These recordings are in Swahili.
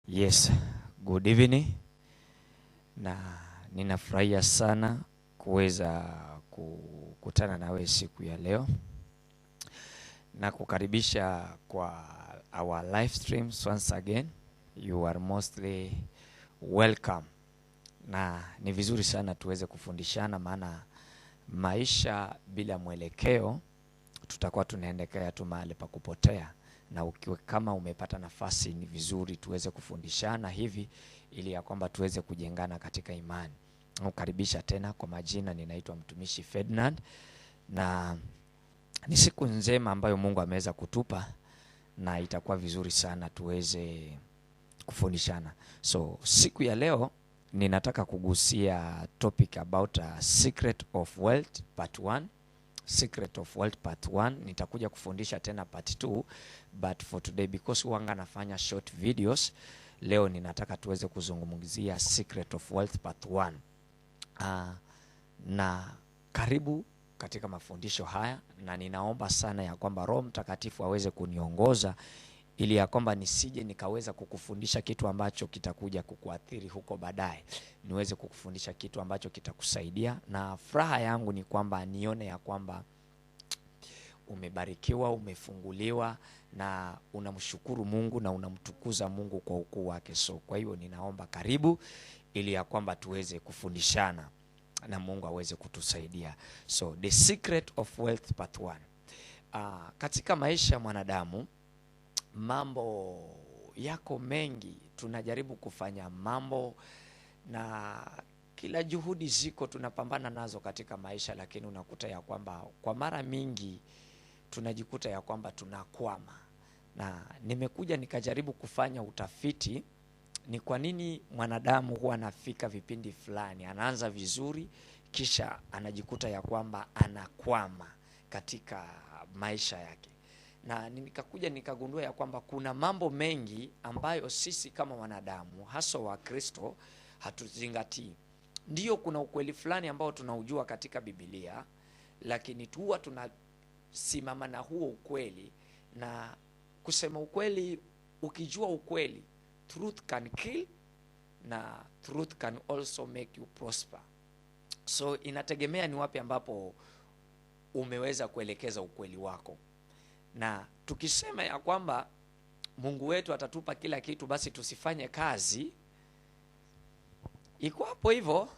Yes, good evening. Na ninafurahia sana kuweza kukutana nawe siku ya leo na kukaribisha kwa our live streams once again. You are mostly welcome. Na ni vizuri sana tuweze kufundishana, maana maisha bila mwelekeo tutakuwa tunaendekea tu mahali pa kupotea. Na ukiwa kama umepata nafasi, ni vizuri tuweze kufundishana hivi ili ya kwamba tuweze kujengana katika imani. Nakukaribisha tena. Kwa majina ninaitwa mtumishi Ferdinand, na ni siku njema ambayo Mungu ameweza kutupa, na itakuwa vizuri sana tuweze kufundishana. So siku ya leo ninataka kugusia topic about secret of wealth part 1. Secret of Wealth part 1. Nitakuja kufundisha tena part 2, but for today because huanga nafanya short videos, leo ninataka tuweze kuzungumzia Secret of Wealth part 1. Na karibu katika mafundisho haya, na ninaomba sana ya kwamba Roho Mtakatifu aweze kuniongoza ili ya kwamba nisije nikaweza kukufundisha kitu ambacho kitakuja kukuathiri huko baadaye. Niweze kukufundisha kitu ambacho kitakusaidia, na furaha yangu ni kwamba nione ya kwamba umebarikiwa, umefunguliwa na unamshukuru Mungu na unamtukuza Mungu kwa ukuu wake. So kwa hiyo ninaomba karibu ili ya kwamba tuweze kufundishana na Mungu aweze kutusaidia. So the secret of wealth part 1. Katika maisha ya mwanadamu mambo yako mengi, tunajaribu kufanya mambo na kila juhudi ziko, tunapambana nazo katika maisha, lakini unakuta ya kwamba kwa mara mingi tunajikuta ya kwamba tunakwama. Na nimekuja nikajaribu kufanya utafiti, ni kwa nini mwanadamu huwa anafika vipindi fulani anaanza vizuri kisha anajikuta ya kwamba anakwama katika maisha yake. Na nikakuja nikagundua ya kwamba kuna mambo mengi ambayo sisi kama wanadamu, hasa wa Kristo, hatuzingatii. Ndiyo, kuna ukweli fulani ambao tunaujua katika Biblia, lakini huwa tunasimama na huo ukweli. Na kusema ukweli, ukijua ukweli, truth can kill na truth can also make you prosper. So inategemea ni wapi ambapo umeweza kuelekeza ukweli wako. Na tukisema ya kwamba Mungu wetu atatupa kila kitu, basi tusifanye kazi, iko hapo hivyo.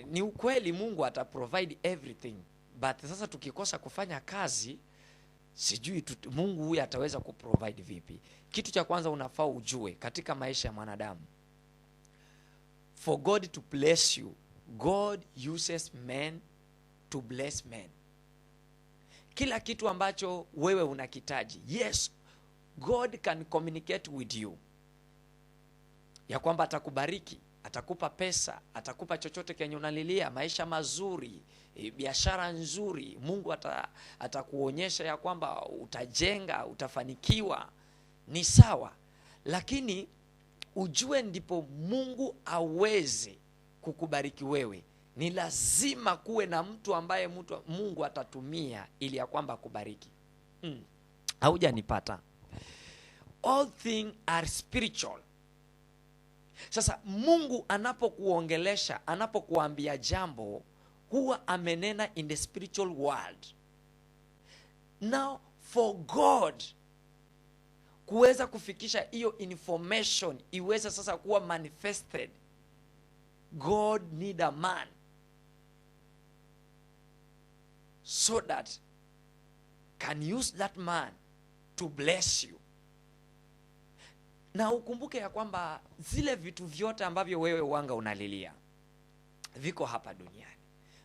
Ni ukweli, Mungu ataprovide everything, but sasa tukikosa kufanya kazi, sijui Mungu huyu ataweza kuprovide vipi. Kitu cha kwanza unafaa ujue katika maisha ya mwanadamu, for God to bless you, God uses men to bless men. Kila kitu ambacho wewe unakitaji, yes, God can communicate with you ya kwamba atakubariki, atakupa pesa, atakupa chochote kenye unalilia, maisha mazuri, biashara nzuri. Mungu atakuonyesha ya kwamba utajenga, utafanikiwa, ni sawa. Lakini ujue ndipo Mungu aweze kukubariki wewe, ni lazima kuwe na mtu ambaye Mungu atatumia ili ya kwamba kubariki. Haujanipata? All things are spiritual. Sasa Mungu anapokuongelesha, anapokuambia jambo, huwa amenena in the spiritual world. Now for God kuweza kufikisha hiyo information iweze sasa kuwa manifested, God need a man so that can use that man to bless you. Na ukumbuke ya kwamba zile vitu vyote ambavyo wewe wanga unalilia viko hapa duniani.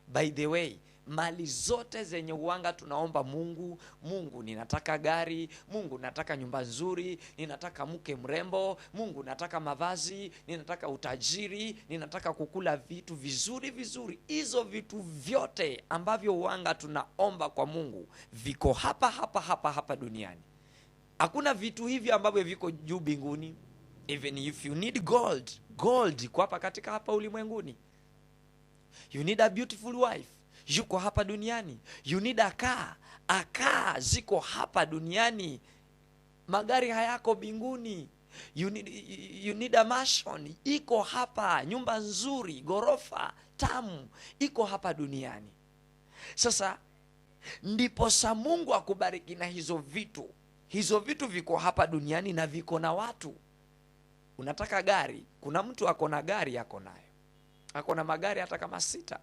By the way, mali zote zenye uwanga tunaomba Mungu, ninataka gari, Mungu nataka nyumba nzuri, ninataka mke mrembo, Mungu nataka mavazi, ninataka utajiri, ninataka kukula vitu vizuri. Hizo vitu vyote ambavyo uwanga tunaomba kwa Mungu viko hapa duniani. Hakuna vitu hivi ambavyo viko juu mbinguni. Even if you need gold iko hapa katika hapa ulimwenguni. You need a beautiful wife, yuko hapa duniani. You need a car ziko hapa duniani. Magari hayako mbinguni. You need a mansion, iko hapa. Nyumba nzuri, gorofa tamu, iko hapa duniani. Sasa ndipo sa Mungu akubariki na hizo vitu. Hizo vitu viko hapa duniani na viko na watu. Unataka gari, kuna mtu ako na gari yako nayo. Ako na magari hata kama 6.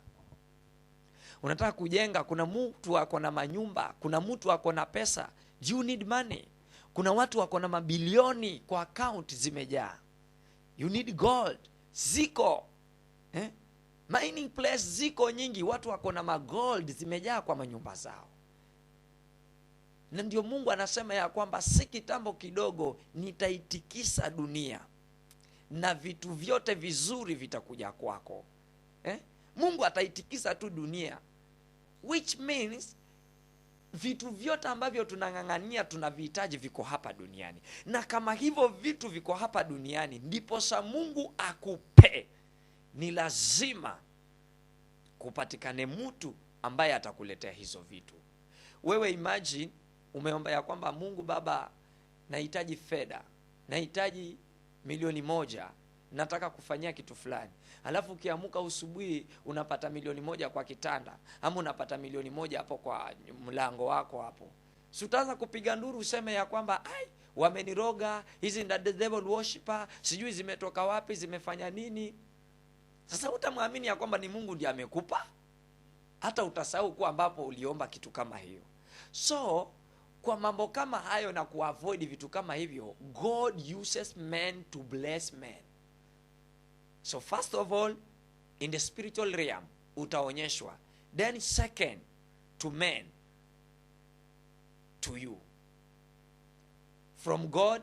Unataka kujenga, kuna mtu ako na manyumba, kuna mtu ako na pesa. You need money. Kuna watu wako na mabilioni kwa account zimejaa. You need gold. Ziko. Mining place ziko nyingi, watu wako na magold zimejaa kwa manyumba zao. Na ndio Mungu anasema ya kwamba si kitambo kidogo nitaitikisa dunia na vitu vyote vizuri vitakuja kwako. Mungu ataitikisa tu dunia, which means vitu vyote ambavyo tunang'ang'ania tunavihitaji viko hapa duniani. Na kama hivyo vitu viko hapa duniani, ndipo sa Mungu akupe, ni lazima kupatikane mtu ambaye atakuletea hizo vitu. Wewe imagine umeomba ya kwamba Mungu Baba, nahitaji fedha, nahitaji 1,000,000, nataka kufanyia kitu fulani. Alafu ukiamuka usubuhi unapata 1,000,000 kwa kitanda, ama unapata 1,000,000 hapo kwa mlango wako hapo. Si utaanza kupiga nduru useme ya kwamba wameniroga, hizi nda devil worshiper, sijui zimetoka wapi, zimefanya nini? Sasa utamwamini ya kwamba ni Mungu ndiye amekupa? Hata utasahau kwa ambapo uliomba kitu kama hiyo. So kwa mambo kama hayo na kuavoid vitu kama hivyo, God uses men to bless men. So first of all, in the spiritual realm utaonyeshwa, then second to men, to you, from God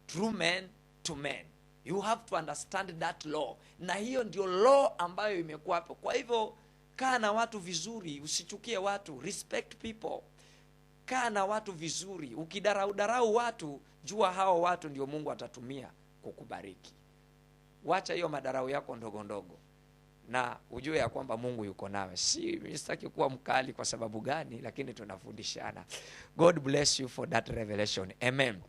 through men to men. You have to understand that law. Na hiyo ndio law ambayo imekuwa hapo. Kwa hivyo kaa na watu vizuri, usichukie watu, respect people. Kaa na watu vizuri. Ukidarau watu, jua hao watu ndio Mungu atatumia kukubariki. Wacha hiyo madarau yako ndogo ndogo, na ujue ya kwamba Mungu yuko nawe. Sitaki kuwa mkali kwa sababu gani, lakini tunafundishana. God bless you for that revelation. Amen.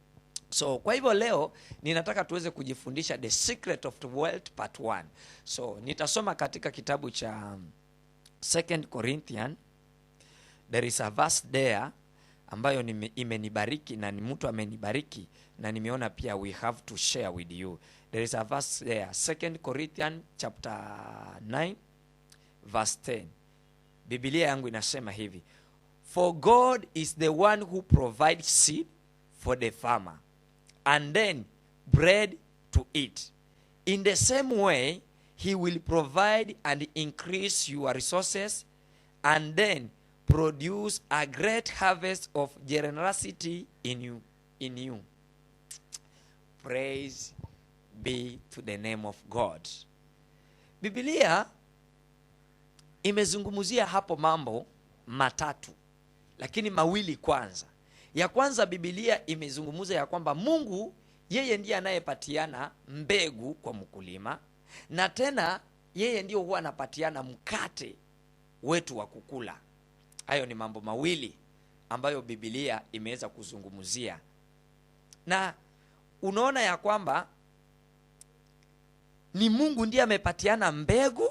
So kwa hivyo leo ninataka tuweze kujifundisha the secret of the wealth part 1. So nitasoma katika kitabu cha 2 Corinthians. There is a verse there ambayo imenibariki na ni mtu amenibariki, na nimeona pia we have to share with you. There is a verse there, 2 Corinthians chapter 9 verse 10. Biblia yangu inasema hivi: For God is the one who provides seed for the farmer and then bread to eat. In the same way, he will provide and increase your resources and then produce a great harvest of generosity in you. Praise be to the name of God. Biblia imezungumzia hapo mambo matatu, lakini mawili kwanza. Ya kwanza, Biblia imezungumza ya kwamba Mungu yeye ndiye anayepatiana mbegu kwa mkulima, na tena yeye ndiye huwa anapatiana mkate wetu wa kukula. Hayo ni mambo mawili ambayo Biblia imeweza kuzungumzia. Na unaona ya kwamba ni Mungu ndiye amepatiana mbegu,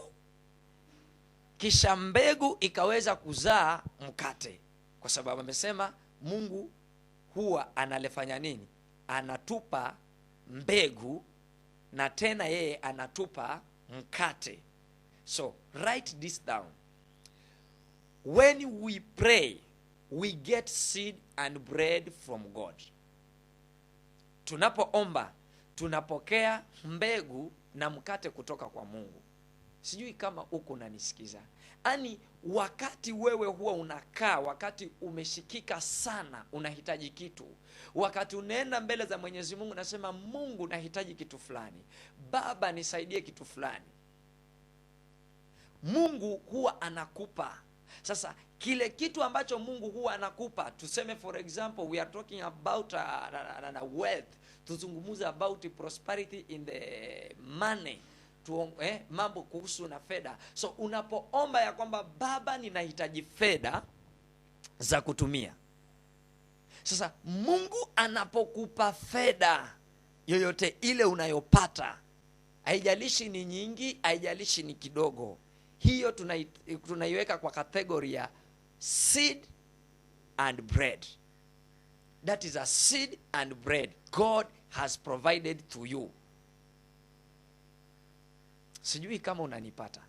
kisha mbegu ikaweza kuzaa mkate. Kwa sababu amesema Mungu huwa analefanya nini? Anatupa mbegu na tena yeye anatupa mkate. So write this down. When we pray, we get seed and bread from God. Tunapoomba, tunapokea mbegu na mkate kutoka kwa Mungu. Sijui kama uko unanisikiza. Ani wakati wewe huwa unakaa, wakati umeshikika sana, unahitaji kitu. Wakati unaenda mbele za Mwenyezi Mungu nasema, Mungu nahitaji kitu fulani. Baba nisaidie kitu fulani. Mungu huwa anakupa. Sasa kile kitu ambacho Mungu huwa anakupa, tuseme for example we are talking about a wealth, tuzungumuza about prosperity in the money, mambo kuhusu na fedha. So unapoomba ya kwamba Baba ninahitaji fedha za kutumia, sasa Mungu anapokupa fedha yoyote ile unayopata, haijalishi ni nyingi, haijalishi ni kidogo, hiyo tunaiweka kwa kategori ya seed and bread. That is a seed and bread God has provided to you. Sijui kama unanipata.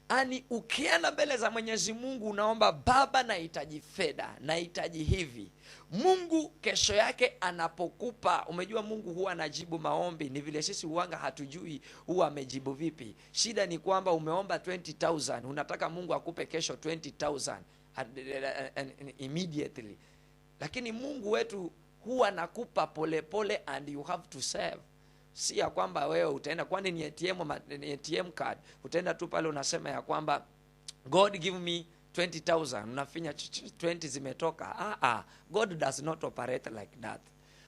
Ani ukienda mbele za Mwenyezi Mungu unaomba, Baba nahitaji fedha, nahitaji hivi. Mungu kesho yake anapokupa, umejua Mungu huwa anajibu maombi, ni vile sisi huanga hatujui huwa amejibu vipi. Shida ni kwamba umeomba 20,000, unataka Mungu akupe kesho 20,000 immediately. Lakini Mungu wetu huwa anakupa polepole and you have to serve. Si ya kwamba wewe utaenda, kwani ni ATM card, utaenda tu pale unasema ya kwamba God give me 20,000, unafinya 20 zimetoka. God does not operate like that.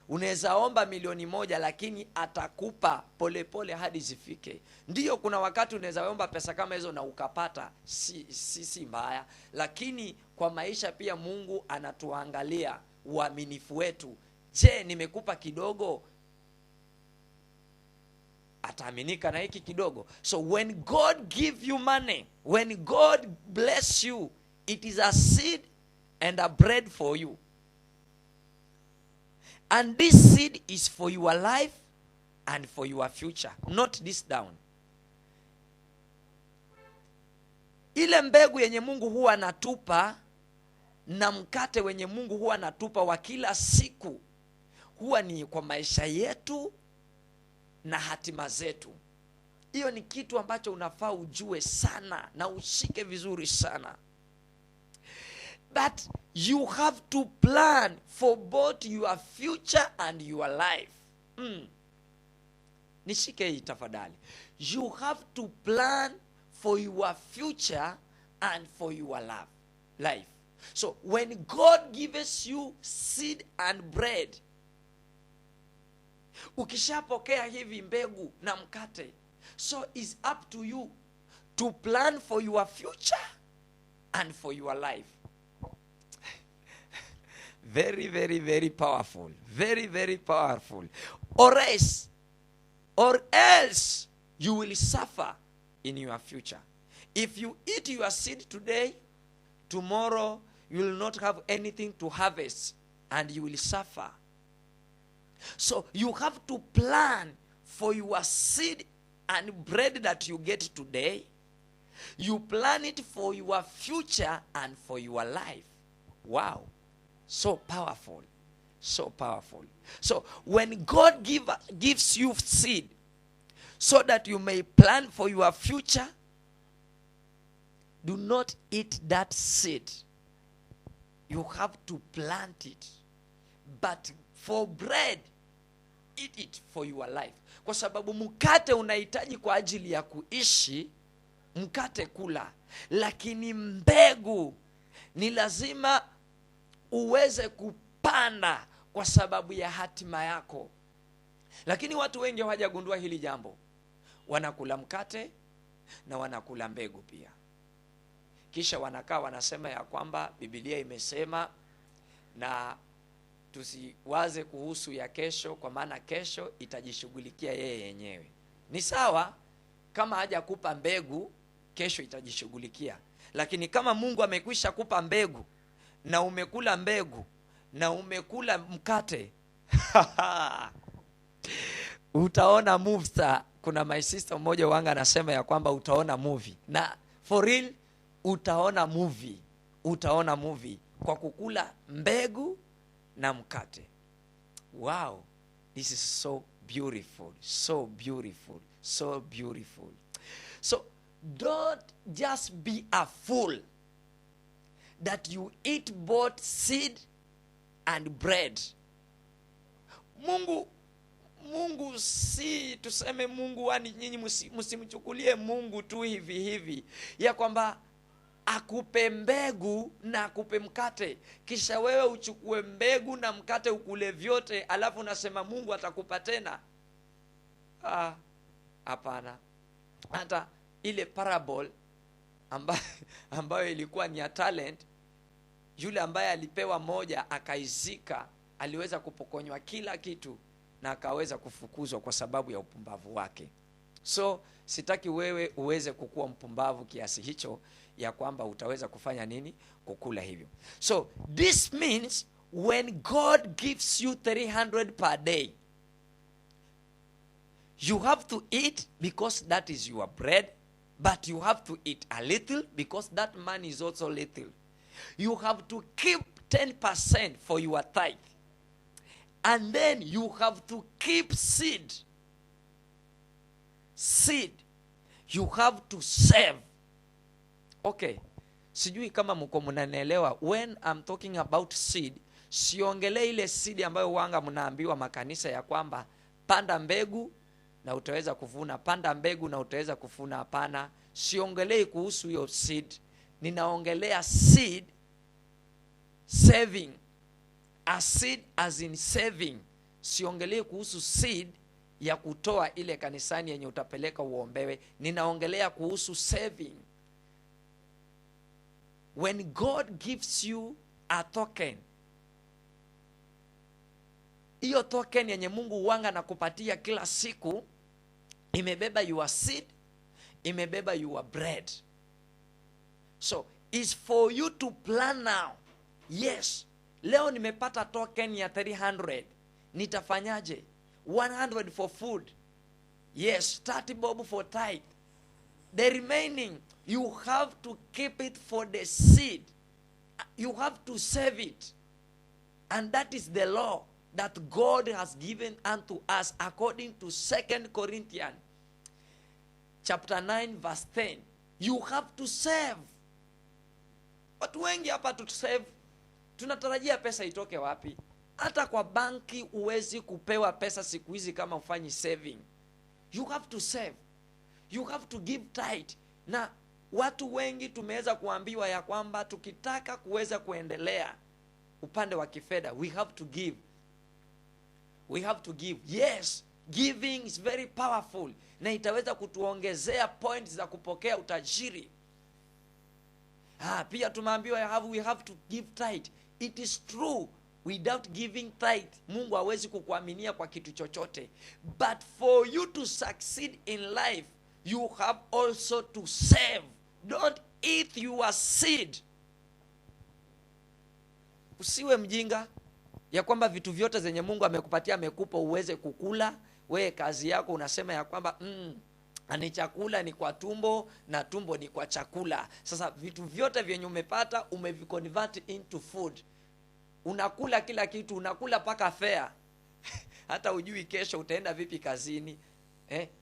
Unaweza omba 1,000,000 lakini atakupa polepole hadi zifike. Ndiyo, kuna wakati unaweza omba pesa kama hizo na ukapata, si mbaya, lakini kwa maisha pia Mungu anatuangalia uaminifu wetu. Je, nimekupa kidogo? Ataaminika na hiki kidogo. So when God give you money, when God bless you, it is a seed and a bread for you. And this seed is for your life and for your future. Note this down. Ile mbegu yenye Mungu huwa anatupa na mkate wenye Mungu huwa anatupa wa kila siku, huwa ni kwa maisha yetu na hatima zetu. Hiyo ni kitu ambacho unafaa ujue sana na ushike vizuri sana. But you have to plan for both your future and your life. Nishike hii tafadhali. You have to plan for your future and for your life. So when God gives you seed and bread, ukishapokea hivi mbegu na mkate, so it's up to you to plan for your future and for your life. Very, very, very powerful. Very, very powerful. Or else you will suffer in your future. If you eat your seed today, tomorrow you will not have anything to harvest and you will suffer. So you have to plan for your seed and bread that you get today. You plan it for your future and for your life. Wow. So powerful. So powerful. So when God gives you seed so that you may plan for your future, do not eat that seed. You have to plant it. But for bread, eat it for your life. Kwa sababu mkate unahitaji kwa ajili ya kuishi, mkate kula. Lakini mbegu ni lazima uweze kupanda kwa sababu ya hatima yako. Lakini watu wengi hawajagundua hili jambo. Wanakula mkate na wanakula mbegu pia. Kisha wanakaa wanasema ya kwamba Biblia imesema na tusiwaze kuhusu ya kesho, kwa maana kesho itajishughulikia yeye yenyewe. Ni sawa, kama haja kupa mbegu, kesho itajishughulikia. Lakini kama Mungu amekwisha kupa mbegu na umekula mbegu na umekula mkate, utaona movie. Kuna my sister mmoja wanga anasema ya kwamba utaona movie. Na for real utaona movie kwa kukula mbegu na mkate. Wow, this is so beautiful, so beautiful, so beautiful. So don't just be a fool that you eat both seed and bread. Mungu si tuseme Mungu ani nyinyi msimchukulie Mungu tu hivi ya kwamba akupe mbegu na akupe mkate kisha wewe uchukue mbegu na mkate ukule vyote alafu unasema Mungu atakupa tena. Hapana. Hata ile parable ambayo ilikuwa ni ya talent, yule ambaye alipewa moja akaizika aliweza kupokonywa kila kitu, na akaweza kufukuzwa kwa sababu ya upumbavu wake. So sitaki wewe uweze kukua mpumbavu kiasi hicho ya kwamba utaweza kufanya nini? Kukula hivyo. So this means when God gives you 300 per day, you have to eat because that is your bread, but you have to eat a little because that money is also little. You have to keep 10% for your tithe. And then you have to keep seed. Seed. You have to save. Okay. Sijui kama mko mnanielewa. When I'm talking about seed, siongelee ile seed ambayo wanga mnaambiwa makanisa ya kwamba panda mbegu na utaweza kuvuna, panda mbegu na utaweza kuvuna. Hapana, siongelei kuhusu hiyo seed. Ninaongelea seed saving. A seed as in saving. Siongelee kuhusu seed ya kutoa ile kanisani yenye utapeleka uombewe. Ninaongelea kuhusu saving. When God gives you a token, hiyo token yenye Mungu wanga na kupatia kila siku imebeba your seed, imebeba your bread. So it's for you to plan now. Yes, leo nimepata token ya 300. Nitafanyaje? 100 for food. Yes, 30 bob for tithe. The remaining, you have to keep it for the seed. You have to save it. And that is the law that God has given unto us according to 2 Corinthians chapter 9 verse 10. You have to save. Watu wengi hapa to save, tunatarajia pesa itoke wapi? Hata kwa banki uwezi kupewa pesa siku hizi kama ufanyi saving. You have to save. You have to give tithe. Na watu wengi tumeweza kuambiwa ya kwamba tukitaka kuweza kuendelea upande wa kifedha, we have to give. We have to give. Yes, giving is very powerful. Na itaweza kutuongezea points za kupokea utajiri. Pia tumeambiwa we have to give tithe. It is true. Without giving tithe, Mungu hawezi kukuaminia kwa kitu chochote. But for you to succeed in life, you have also to save. Don't eat your seed. Usiwe mjinga ya kwamba vitu vyote zenye Mungu amekupatia amekupa uweze kukula. Wewe kazi yako unasema ya kwamba ni chakula ni kwa tumbo na tumbo ni kwa chakula. Sasa vitu vyote vyenye umepata umeviconvert into food. Unakula kila kitu, unakula paka fare. Hata ujui kesho utaenda vipi kazini.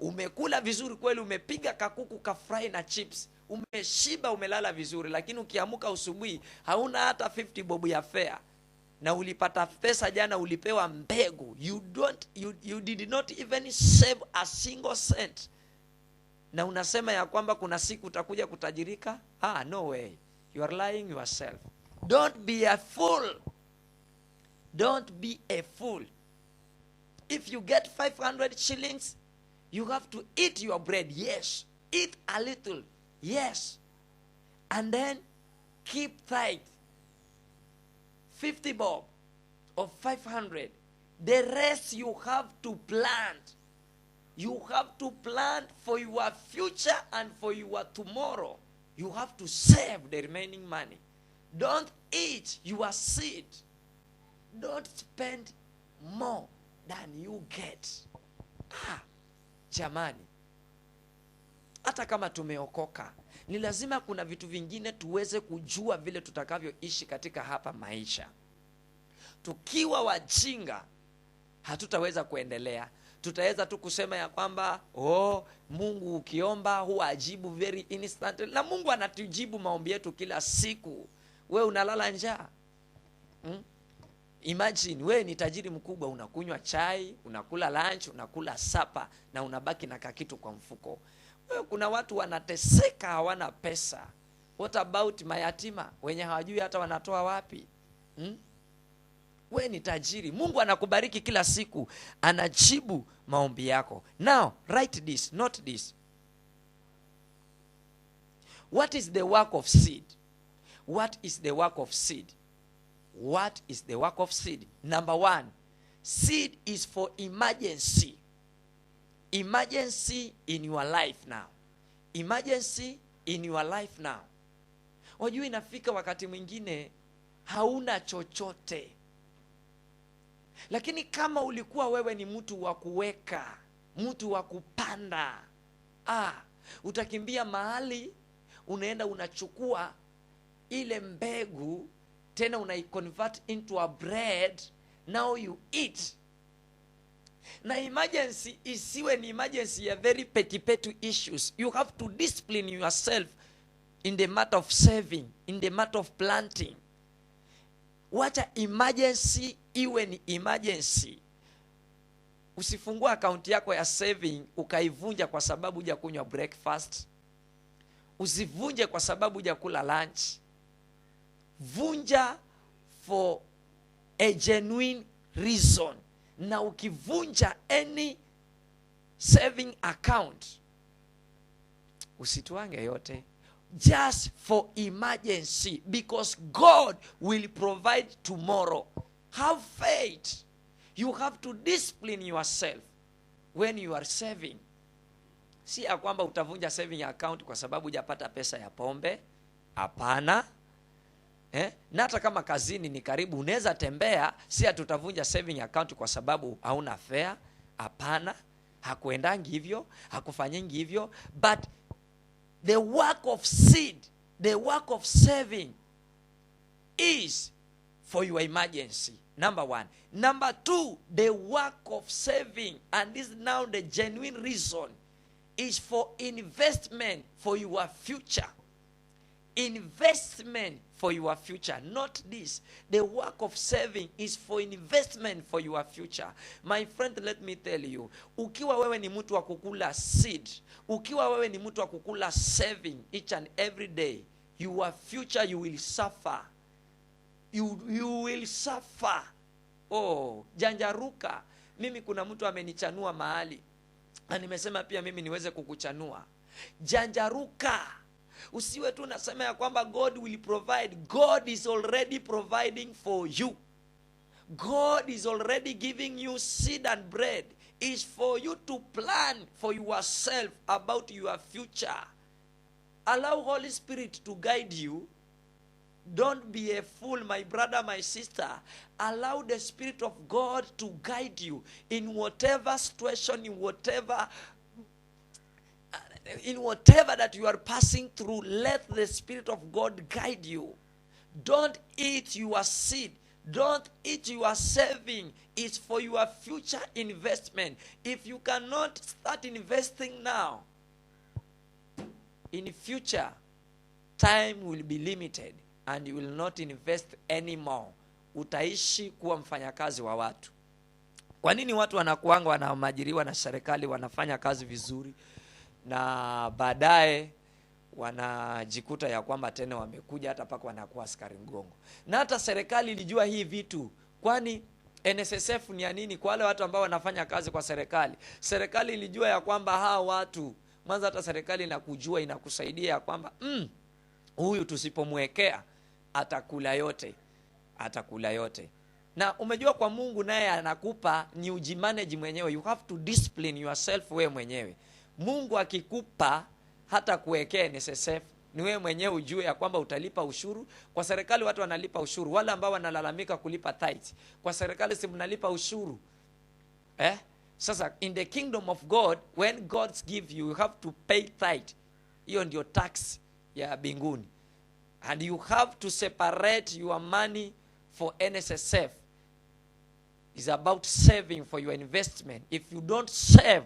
Umekula vizuri kweli, umepiga kakuku ka fry na chips, umeshiba, umelala vizuri, lakini ukiamuka asubuhi hauna hata 50 bob ya fare. Na ulipata pesa jana, ulipewa mbegu. You did not even save a single cent. Na unasema ya kwamba kuna siku utakuja kutajirika? No way. You are lying yourself. Don't be a fool. Don't be a fool. If you get 500 shillings, you have to eat your bread. Yes. Eat a little. Yes. And then keep tithe. 50 bob of 500. The rest you have to plant. You have to plant for your future and for your tomorrow. You have to save the remaining money. Don't eat your seed. Don't spend more than you get. Jamani, hata kama tumeokoka, ni lazima kuna vitu vingine tuweze kujua vile tutakavyoishi katika hapa maisha. Tukiwa wajinga, hatutaweza kuendelea. Tutaweza tu kusema ya kwamba Mungu ukiomba huwa ajibu very instant. Na Mungu anatujibu maombi yetu kila siku. We unalala njaa. Imagine we ni tajiri mkubwa, unakunywa chai, unakula lunch, unakula supper na unabaki na kakitu kwa mfuko. Kuna watu wanateseka, hawana pesa. What about mayatima wenye hawajui hata wanatoa wapi? We ni tajiri. Mungu anakubariki kila siku, anajibu maombi yako. Now, write this, note this. What is the work of seed? What is the work of seed? What is the work of seed? Number 1, Seed is for emergency. Emergency in your life now. Emergency in your life now. Wajua inafika wakati mwingine hauna chochote. Lakini kama ulikuwa wewe ni mtu wa kuweka, mtu wa kupanda, utakimbia mahali, unaenda unachukua ile mbegu, tena unaiconvert into a bread, now you eat. Na emergency isiwe ni emergency ya very petty issues. You have to discipline yourself in the matter of saving, in the matter of planting. Wacha emergency iwe ni emergency. Usifungua akaunti yako ya saving ukaivunja kwa sababu huja kunywa breakfast. Usivunje kwa sababu huja kula lunch. Vunja for a genuine reason. Na ukivunja any saving account, usituange yote. Just for emergency, because God will provide tomorrow. Have faith. You have to discipline yourself when you are saving. Si ya kwamba utavunja saving account kwa sababu hujapata pesa ya pombe. Hapana. Na hata kama kazini ni karibu unaweza tembea, si tutavunja saving account kwa sababu hauna fare. Hapana. Hakuendangi hivyo, hakufanyingi hivyo. But the work of seed, the work of saving is for your emergency. Number one. Number two, the work of saving, and this is now the genuine reason, is for investment for your future. Investment for your future. Not this. The work of saving is for investment for your future. My friend, let me tell you, ukiwa wewe ni mtu wa kukula seed, ukiwa wewe ni mtu wa kukula saving each and every day, your future you will suffer. You will suffer. Janjaruka. Mimi kuna mtu amenichanua mahali, na nimesema pia mimi niweze kukuchanua. Janjaruka. Usiwe tu nasema ya kwamba God will provide. God is already providing for you. God is already giving you seed and bread. It's for you to plan for yourself about your future. Allow Holy Spirit to guide you. Don't be a fool, my brother, my sister. Allow the Spirit of God to guide you in whatever situation, in whatever that you are passing through. Let the Spirit of God guide you. Don't eat your seed. Don't eat your saving. It's for your future investment. If you cannot start investing now, in the future, time will be limited and you will not invest anymore. Utaishi kuwa mfanyakazi wa watu. Kwa nini watu wanakuanga wanaajiriwa na serikali, wanafanya kazi vizuri, na baadaye wanajikuta ya kwamba tena wamekuja hata paka wanakuwa askari mgongo? Na hata serikali ilijua hii vitu. Kwani NSSF ni ya nini? Kwa wale watu ambao wanafanya kazi kwa serikali, serikali ilijua ya kwamba hawa watu, mwanzo hata serikali inakujua, inakusaidia ya kwamba huyu tusipomwekea atakula yote. Na umejua kwa Mungu naye anakupa ni ujimanage mwenyewe. You have to discipline yourself wewe mwenyewe. Mungu akikupa hata kuwekea NSSF, ni wewe mwenyewe ujue ya kwamba utalipa ushuru. Kwa serikali watu wanalipa ushuru. Wale ambao wanalalamika kulipa tithe, kwa serikali si mnalipa ushuru. Sasa in the kingdom of God, when God give you, you have to pay tithe. Hiyo ndio tax ya mbinguni. And you have to separate your money for NSSF. It's about saving for your investment. If you don't save,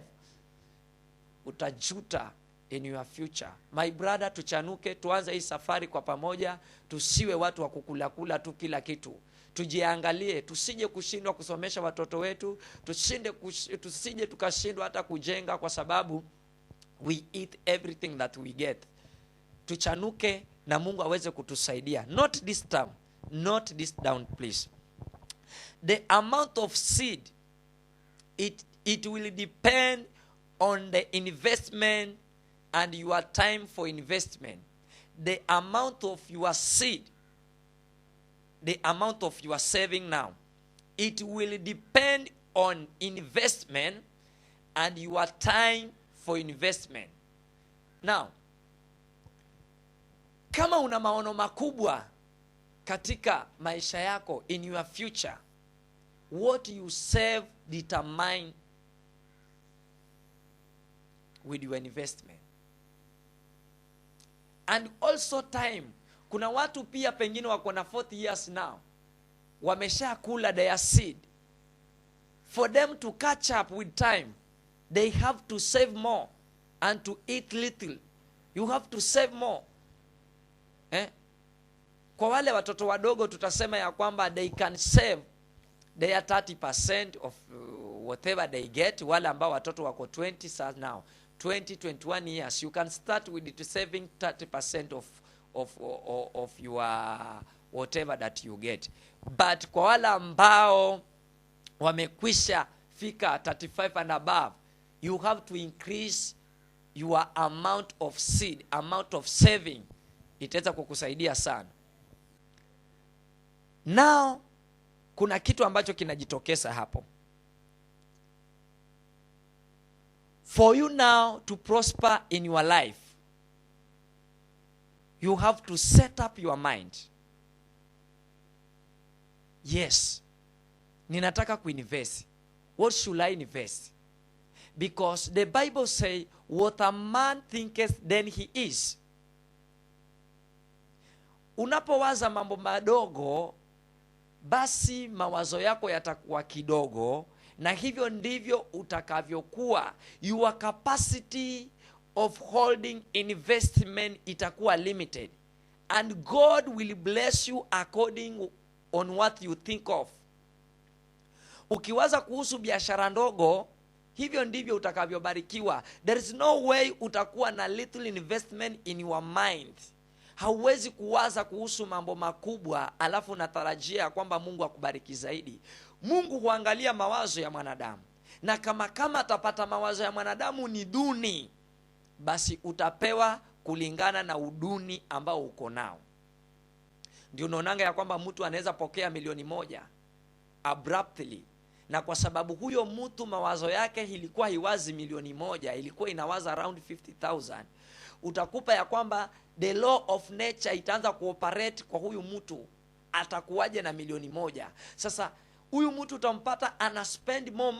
utajuta in your future. My brother, tuchanuke, tuanze hii safari kwa pamoja. Tusiwe watu wa kukula tu kila kitu. Tujiangalie, tusije kushindwa kusomesha watoto wetu, tusije tukashindwa hata kujenga kwa sababu we eat everything that we get. Tuchanuke na Mungu aweze kutusaidia. Not this time, not this down, please. The amount of seed, it will depend on the investment and your time for investment. The amount of your seed, the amount of your saving now, it will depend on investment and your time for investment. Now, kama una maono makubwa katika maisha yako, in your future, what you save determine with your investment. And also time. Kuna watu pia pengine wako na 40 years now, wamesha kula their seed. For them to catch up with time, they have to save more and to eat little. You have to save more. Kwa wale watoto wadogo tutasema ya kwamba they can save their 30% of whatever they get. Wale ambao watoto wako 20 now, 21 years, you can start with saving 30% of your whatever that you get. But kwa wale ambao wamekwisha fika 35 and above, you have to increase your amount of seed, amount of saving. Itaweza kukusaidia sana. Now, kuna kitu ambacho kinajitokeza hapo. For you now to prosper in your life, you have to set up your mind. Yes, ninataka kuinvest. What should I invest? Because the Bible says, what a man thinketh, then he is. Unapowaza mambo madogo, basi mawazo yako yatakuwa kidogo, na hivyo ndivyo utakavyokuwa. Your capacity of holding investment itakuwa limited, and God will bless you according on what you think of. Ukiwaza kuhusu biashara ndogo, hivyo ndivyo utakavyobarikiwa. There is no way utakuwa na little investment in your mind. Hauwezi kuwaza kuhusu mambo makubwa alafu natarajia kwamba Mungu akubariki zaidi. Mungu huangalia mawazo ya mwanadamu, na kama atapata mawazo ya mwanadamu ni duni, basi utapewa kulingana na uduni ambao uko nao. Ndio unaonanga ya kwamba mtu anaweza pokea 1,000,000 abruptly, na kwa sababu huyo mtu mawazo yake ilikuwa hiwazi 1,000,000, ilikuwa inawaza around 50,000. Utakupa ya kwamba the law of nature itaanza kuoperate kwa huyu mtu, atakuwaje na 1,000,000. Sasa huyu mtu utampata ana spend more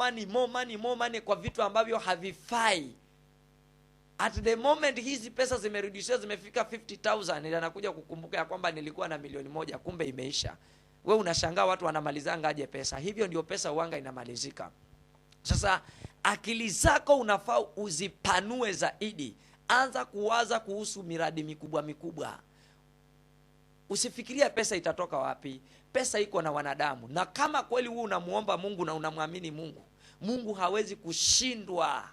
money kwa vitu ambavyo havifai. At the moment hizi pesa zimerudishwa, zimefika 50,000, ila anakuja kukumbuka ya kwamba nilikuwa na 1,000,000, kumbe imeisha. Wewe unashangaa watu wanamalizanga aje pesa. Hivyo ndio pesa uanga inamalizika. Sasa akili zako unafaa uzipanue zaidi. Anza kuwaza kuhusu miradi mikubwa. Usifikiria pesa itatoka wapi. Pesa iko na wanadamu, na kama kweli wewe unamuomba Mungu na unamwamini Mungu, Mungu hawezi kushindwa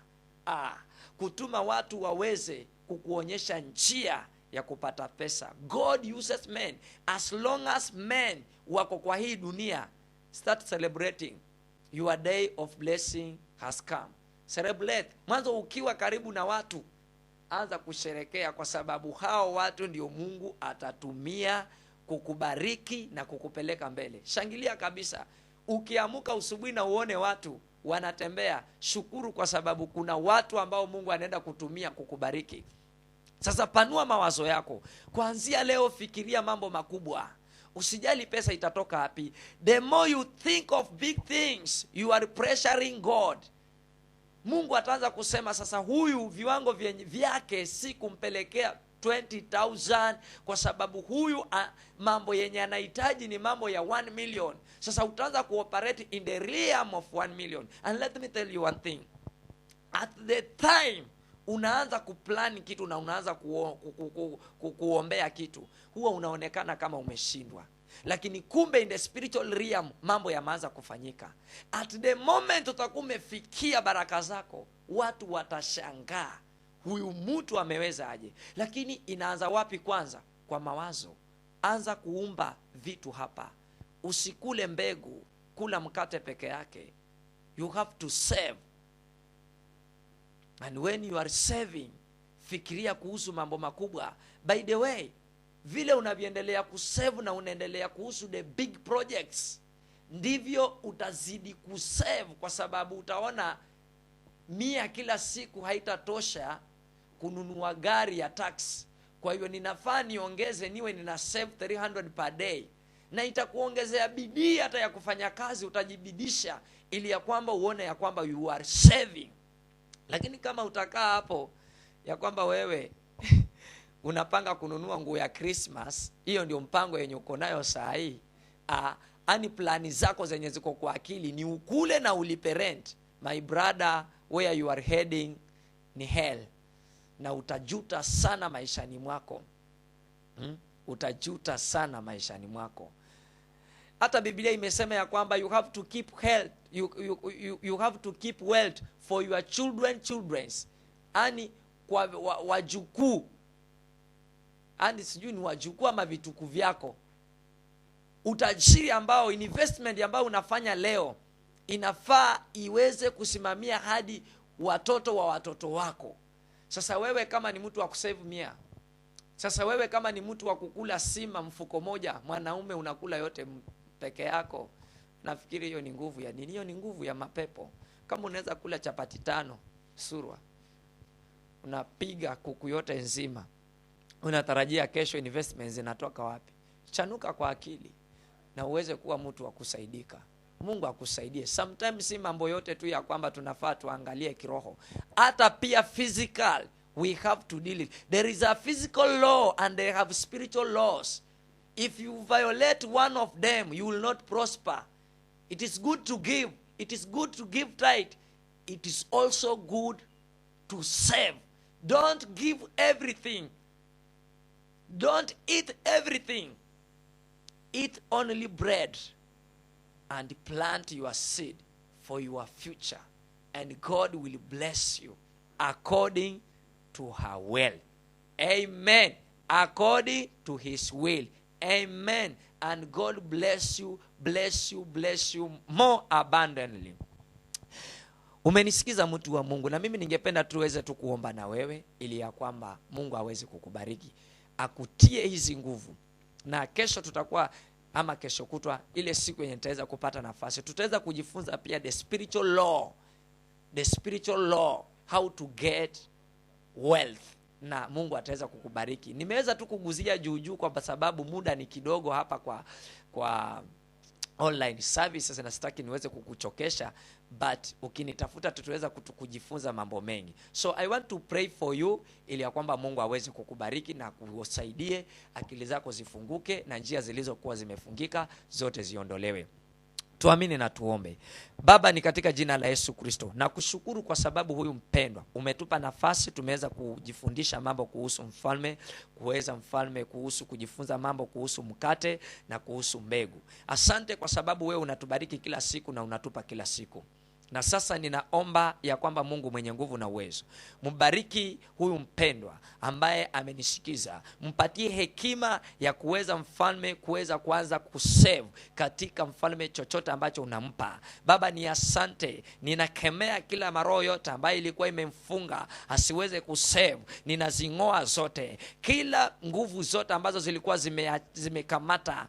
kutuma watu waweze kukuonyesha njia ya kupata pesa. God uses men. As long as men wako kwa hii dunia, start celebrating. Your day of blessing has come. Celebrate. Mwanzo ukiwa karibu na watu, anza kusherekea, kwa sababu hao watu ndio Mungu atatumia kukubariki na kukupeleka mbele. Shangilia kabisa. Ukiamuka usubuhi na uone watu wanatembea, shukuru, kwa sababu kuna watu ambao Mungu anaenda kutumia kukubariki. Sasa panua mawazo yako. Kuanzia leo fikiria mambo makubwa. Usijali pesa itatoka wapi. The more you think of big things, you are pressuring God. Mungu ataanza kusema sasa huyu viwango vyake si kumpelekea 20,000, kwa sababu huyu mambo yenye anahitaji ni mambo ya 1 million. Sasa utaanza kuoperate in the realm of 1 million. And let me tell you one thing. At the time unaanza kuplan kitu na unaanza kuombea kitu, huwa unaonekana kama umeshindwa. Lakini kumbe in the spiritual realm mambo yameanza kufanyika. At the moment utakuwa umefikia baraka zako, watu watashangaa, huyu mtu ameweza aje? Lakini inaanza wapi? Kwanza kwa mawazo. Anza kuumba vitu hapa. Usikule mbegu, kula mkate peke yake. You have to save. And when you are saving, fikiria kuhusu mambo makubwa. By the way, vile unavyoendelea kusave na unaendelea kuhusu the big projects, ndivyo utazidi kusave, kwa sababu utaona 100 kila siku haitatosha kununua gari ya taxi. Kwa hiyo ninafaa niongeze, niwe nina save 300 per day, na itakuongezea bidii hata ya kufanya kazi. Utajibidisha ili ya kwamba uone ya kwamba you are saving. Lakini kama utakaa hapo ya kwamba wewe unapanga kununua nguo ya Christmas, hiyo ndio mpango yenye uko nayo saa hii, ani plani zako zenye ziko kwa akili ni ukule na ulipe rent, my brother, where you are heading ni hell, na utajuta sana maishani mwako. Utajuta sana maishani mwako. Hata Biblia imesema ya kwamba you have to keep health, you have to keep wealth for your children's, ani kwa wajukuu, ani sijui ni wajukuu ama vituku vyako. Utajiri ambao, investment ambao unafanya leo, inafaa iweze kusimamia hadi watoto wa watoto wako. Sasa wewe kama ni mtu wa kusave 100, sasa wewe kama ni mtu wa kukula sima mfuko moja, mwanaume unakula yote peke yako, nafikiri hiyo ni nguvu ya nini? Hiyo ni nguvu ya mapepo. Kama unaweza kula chapati 5 surwa, unapiga kuku yote nzima, unatarajia kesho investments zinatoka wapi? Chanuka kwa akili na uweze kuwa mtu wa kusaidika. Mungu akusaidie. Sometimes si mambo yote tu ya kwamba tunafaa tuangalie kiroho, hata pia physical we have to deal it. There is a physical law and they have spiritual laws. If you violate one of them, you will not prosper. It is good to give. It is good to give tithe. It is also good to save. Don't give everything. Don't eat everything. Eat only bread and plant your seed for your future, and God will bless you according to her will. Amen. According to his will. Amen. And God bless you more abundantly. Umenisikiza mtu wa Mungu, na mimi ningependa tuweze tu kuomba na wewe ili ya kwamba Mungu aweze kukubariki, akutie hizi nguvu. Na kesho tutakuwa, ama kesho kutwa, ile siku yenye nitaweza kupata nafasi, tutaweza kujifunza pia the spiritual law, how to get wealth, na Mungu ataweza kukubariki. Nimeweza tu kuguzia juu kwa sababu muda ni kidogo hapa kwa online services, na sitaki niweze kukuchokesha, but ukinitafuta tutaweza kujifunza mambo mengi. So I want to pray for you ili ya kwamba Mungu aweze kukubariki na kusaidie, akili zako zifunguke na njia zilizokuwa zimefungika zote ziondolewe. Tuamini na tuombe. Baba, ni katika jina la Yesu Kristo, na kushukuru kwa sababu huyu mpendwa umetupa nafasi, tumeweza kujifundisha mambo kuhusu mfalme, kuhusu kujifunza mambo kuhusu mkate na kuhusu mbegu. Asante kwa sababu wewe unatubariki kila siku na unatupa kila siku. Na sasa ninaomba ya kwamba Mungu mwenye nguvu na uwezo, mbariki huyu mpendwa ambaye amenisikiza, mpatie hekima ya kuweza mfalme kuweza kuanza kusave katika mfalme chochote ambacho unampa. Baba, ni asante, ninakemea kila maroho yote ambayo ilikuwa imemfunga asiweze kusave, ninazingoa zote, kila nguvu zote ambazo zilikuwa zimekamata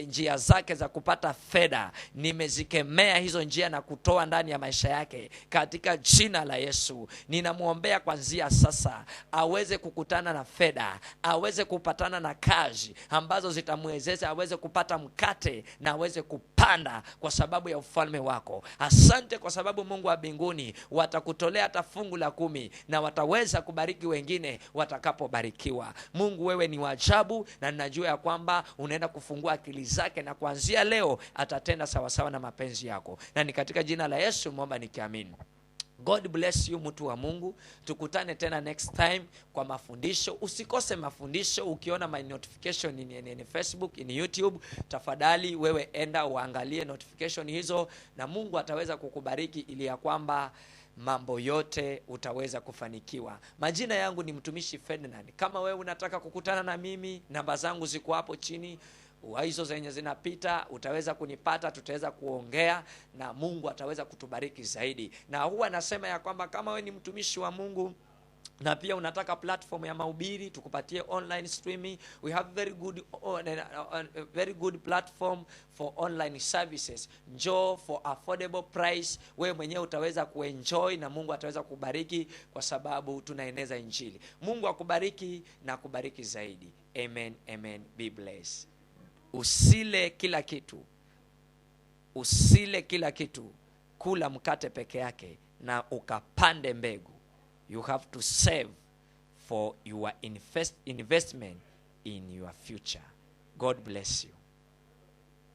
njia zake za kupata fedha, nimezikemea hizo njia na kutoa ndani ya maisha yake katika jina la Yesu. Ninamuombea kuanzia sasa aweze kukutana na fedha, aweze kupatana na kazi ambazo zitamwezesha aweze kupata mkate na aweze kupanda kwa sababu ya ufalme wako. Asante kwa sababu Mungu wa mbinguni watakutolea hata fungu la 10 na wataweza kubariki wengine watakapobarikiwa. Mungu, wewe ni wa ajabu, na ninajua ya kwamba unaenda kufungua akili zake, na kuanzia leo atatenda sawasawa na mapenzi yako, na ni katika jina la Yesu muomba nikiamini. God bless you mtu wa Mungu. Tukutane tena next time kwa mafundisho. Usikose mafundisho. Ukiona my notification in Facebook, in YouTube, tafadhali wewe enda uangalie notification hizo, na Mungu ataweza kukubariki ili ya kwamba mambo yote utaweza kufanikiwa. Majina yangu ni mtumishi Ferdinand. Kama wewe unataka kukutana na mimi, namba zangu ziko hapo chini, hizo zenye zinapita, utaweza kunipata, tutaweza kuongea na Mungu ataweza kutubariki zaidi. Na huwa nasema ya kwamba kama wewe ni mtumishi wa Mungu na pia unataka platform ya mahubiri, tukupatie online streaming, we have very good platform for online services. Njoo for affordable price, wewe mwenyewe utaweza kuenjoy na Mungu ataweza kubariki kwa sababu tunaeneza injili. Mungu akubariki na kubariki zaidi. Amen, amen. Be blessed. Usile kila kitu. Usile kila kitu. Kula mkate peke yake na ukapande mbegu. You have to save for your investment in your future. God bless you.